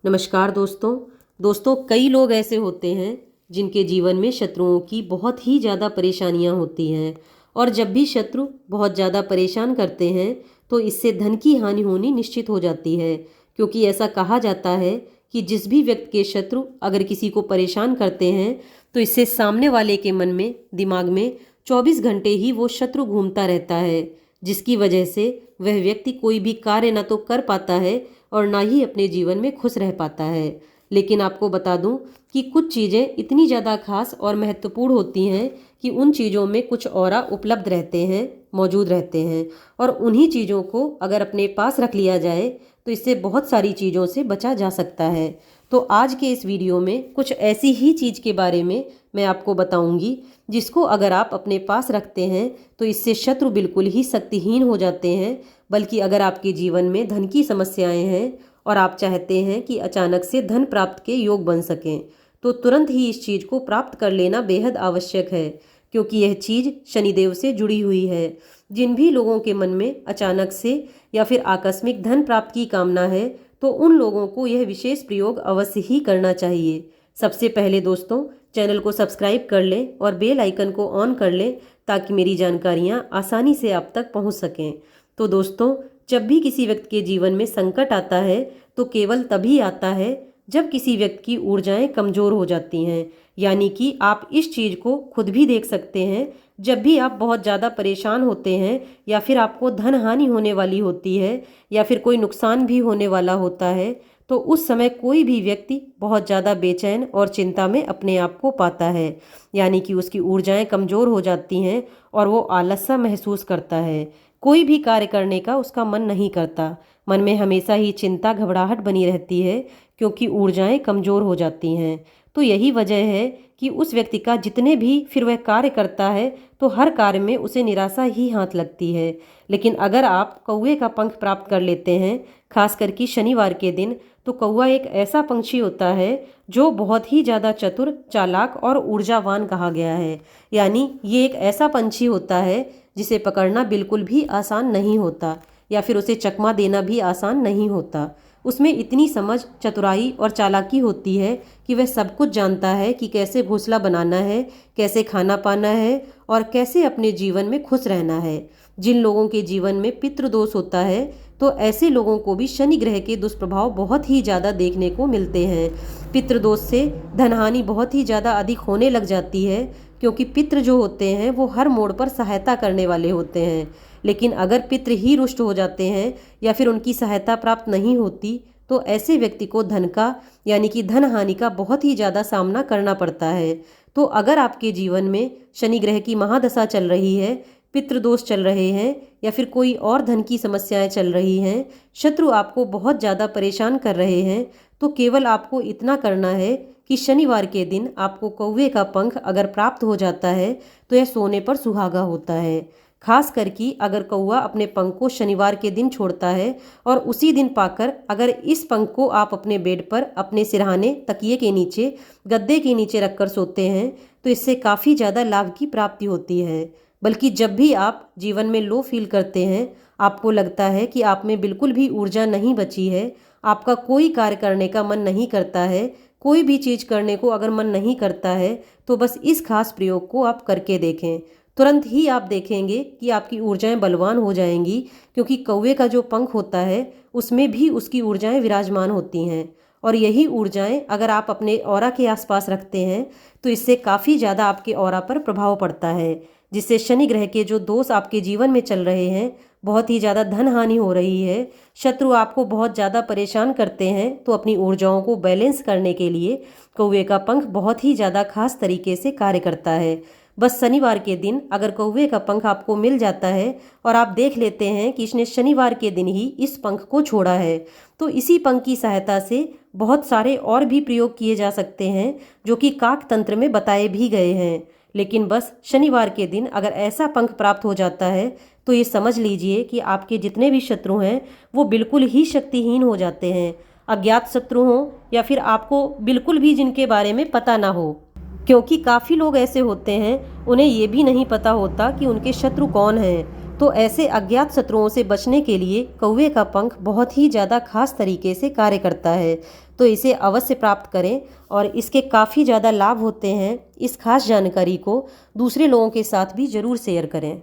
नमस्कार दोस्तों कई लोग ऐसे होते हैं जिनके जीवन में शत्रुओं की बहुत ही ज़्यादा परेशानियां होती हैं। और जब भी शत्रु बहुत ज़्यादा परेशान करते हैं तो इससे धन की हानि होनी निश्चित हो जाती है, क्योंकि ऐसा कहा जाता है कि जिस भी व्यक्ति के शत्रु अगर किसी को परेशान करते हैं तो इससे सामने वाले के मन में दिमाग में 24 घंटे ही वो शत्रु घूमता रहता है, जिसकी वजह से वह व्यक्ति कोई भी कार्य ना तो कर पाता है और ना ही अपने जीवन में खुश रह पाता है। लेकिन आपको बता दूं कि कुछ चीज़ें इतनी ज़्यादा खास और महत्वपूर्ण होती हैं कि उन चीज़ों में कुछ ऑरा उपलब्ध रहते हैं, मौजूद रहते हैं, और उन्हीं चीज़ों को अगर अपने पास रख लिया जाए तो इससे बहुत सारी चीज़ों से बचा जा सकता है। तो आज के इस वीडियो में कुछ ऐसी ही चीज़ के बारे में मैं आपको बताऊंगी जिसको अगर आप अपने पास रखते हैं तो इससे शत्रु बिल्कुल ही शक्तिहीन हो जाते हैं। बल्कि अगर आपके जीवन में धन की समस्याएं हैं और आप चाहते हैं कि अचानक से धन प्राप्त के योग बन सकें तो तुरंत ही इस चीज़ को प्राप्त कर लेना बेहद आवश्यक है, क्योंकि यह चीज़ शनिदेव से जुड़ी हुई है। जिन भी लोगों के मन में अचानक से या फिर आकस्मिक धन प्राप्त की कामना है तो उन लोगों को यह विशेष प्रयोग अवश्य ही करना चाहिए। सबसे पहले दोस्तों, चैनल को सब्सक्राइब कर लें और बेल आइकन को ऑन कर लें ताकि मेरी जानकारियां आसानी से आप तक पहुंच सकें। तो दोस्तों, जब भी किसी व्यक्ति के जीवन में संकट आता है तो केवल तभी आता है जब किसी व्यक्ति की ऊर्जाएं कमज़ोर हो जाती हैं। यानी कि आप इस चीज़ को खुद भी देख सकते हैं। जब भी आप बहुत ज़्यादा परेशान होते हैं या फिर आपको धन हानि होने वाली होती है या फिर कोई नुकसान भी होने वाला होता है तो उस समय कोई भी व्यक्ति बहुत ज़्यादा बेचैन और चिंता में अपने आप को पाता है। यानी कि उसकी ऊर्जाएं कमज़ोर हो जाती हैं और वो आलस सा महसूस करता है। कोई भी कार्य करने का उसका मन नहीं करता। मन में हमेशा ही चिंता, घबराहट बनी रहती है, क्योंकि ऊर्जाएं कमज़ोर हो जाती हैं। तो यही वजह है कि उस व्यक्ति का जितने भी फिर वह कार्य करता है तो हर कार्य में उसे निराशा ही हाथ लगती है। लेकिन अगर आप कौवे का पंख प्राप्त कर लेते हैं, खास करके शनिवार के दिन, तो कौवा एक ऐसा पंछी होता है जो बहुत ही ज़्यादा चतुर, चालाक और ऊर्जावान कहा गया है। यानी ये एक ऐसा पंछी होता है जिसे पकड़ना बिल्कुल भी आसान नहीं होता या फिर उसे चकमा देना भी आसान नहीं होता। उसमें इतनी समझ, चतुराई और चालाकी होती है कि वह सब कुछ जानता है कि कैसे घोंसला बनाना है, कैसे खाना पाना है और कैसे अपने जीवन में खुश रहना है। जिन लोगों के जीवन में पितृदोष होता है तो ऐसे लोगों को भी शनि ग्रह के दुष्प्रभाव बहुत ही ज़्यादा देखने को मिलते हैं। पितृदोष से धनहानि बहुत ही ज़्यादा अधिक होने लग जाती है, क्योंकि पितृ जो होते हैं वो हर मोड़ पर सहायता करने वाले होते हैं। लेकिन अगर पितृ ही रुष्ट हो जाते हैं या फिर उनकी सहायता प्राप्त नहीं होती तो ऐसे व्यक्ति को धन का यानी कि धन हानि का बहुत ही ज़्यादा सामना करना पड़ता है। तो अगर आपके जीवन में शनि ग्रह की महादशा चल रही है, पितृदोष चल रहे हैं या फिर कोई और धन की समस्याएं चल रही हैं, शत्रु आपको बहुत ज़्यादा परेशान कर रहे हैं, तो केवल आपको इतना करना है कि शनिवार के दिन आपको कौवे का पंख अगर प्राप्त हो जाता है तो यह सोने पर सुहागा होता है। खास करके अगर कौवा अपने पंख को शनिवार के दिन छोड़ता है और उसी दिन पाकर अगर इस पंख को आप अपने बेड पर, अपने सिरहाने, तकिए के नीचे, गद्दे के नीचे रखकर सोते हैं तो इससे काफ़ी ज़्यादा लाभ की प्राप्ति होती है। बल्कि जब भी आप जीवन में लो फील करते हैं, आपको लगता है कि आप में बिल्कुल भी ऊर्जा नहीं बची है, आपका कोई कार्य करने का मन नहीं करता है, कोई भी चीज़ करने को अगर मन नहीं करता है तो बस इस खास प्रयोग को आप करके देखें। तुरंत ही आप देखेंगे कि आपकी ऊर्जाएं बलवान हो जाएंगी, क्योंकि कौवे का जो पंख होता है उसमें भी उसकी ऊर्जाएं विराजमान होती हैं। और यही ऊर्जाएं अगर आप अपने ऑरा के आसपास रखते हैं तो इससे काफ़ी ज़्यादा आपके ऑरा पर प्रभाव पड़ता है, जिससे शनि ग्रह के जो दोष आपके जीवन में चल रहे हैं, बहुत ही ज़्यादा धन हानि हो रही है, शत्रु आपको बहुत ज़्यादा परेशान करते हैं, तो अपनी ऊर्जाओं को बैलेंस करने के लिए कौवे का पंख बहुत ही ज़्यादा खास तरीके से कार्य करता है। बस शनिवार के दिन अगर कौवे का पंख आपको मिल जाता है और आप देख लेते हैं कि इसने शनिवार के दिन ही इस पंख को छोड़ा है, तो इसी पंख की सहायता से बहुत सारे और भी प्रयोग किए जा सकते हैं जो कि काक तंत्र में बताए भी गए हैं। लेकिन बस शनिवार के दिन अगर ऐसा पंख प्राप्त हो जाता है तो ये समझ लीजिए कि आपके जितने भी शत्रु हैं वो बिल्कुल ही शक्तिहीन हो जाते हैं। अज्ञात शत्रु हों या फिर आपको बिल्कुल भी जिनके बारे में पता ना हो, क्योंकि काफ़ी लोग ऐसे होते हैं उन्हें ये भी नहीं पता होता कि उनके शत्रु कौन हैं। तो ऐसे अज्ञात शत्रुओं से बचने के लिए कौवे का पंख बहुत ही ज़्यादा खास तरीके से कार्य करता है। तो इसे अवश्य प्राप्त करें और इसके काफ़ी ज़्यादा लाभ होते हैं। इस खास जानकारी को दूसरे लोगों के साथ भी ज़रूर शेयर करें।